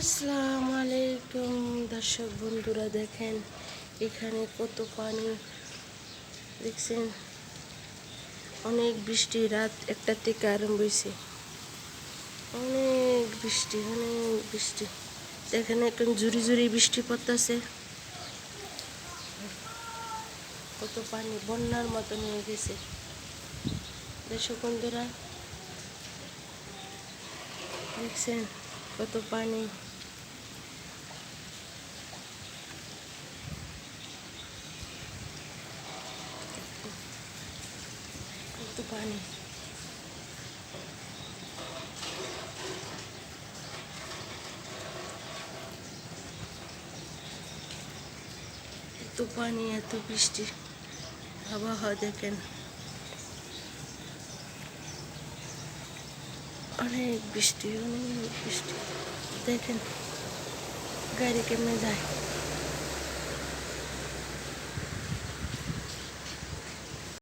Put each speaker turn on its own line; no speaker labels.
আসসালামু আলাইকুম দর্শক বন্ধুরা, দেখেন এখানে কত পানি দেখছেন। অনেক বৃষ্টি, রাত 1টা থেকে আরম্ভ হয়েছে। অনেক বৃষ্টি দেখেন, এখন ঝুরি ঝুরি বৃষ্টি পড়তেছে। কত পানি, বন্যার মতন হয়ে গেছে দর্শক বন্ধুরা, দেখছেন কত পানি। কত পানি, এত পানি, এত বৃষ্টি, আবহাওয়া দেখেন। অনেক বৃষ্টি দেখেন গাড়ি কেমনে যায়।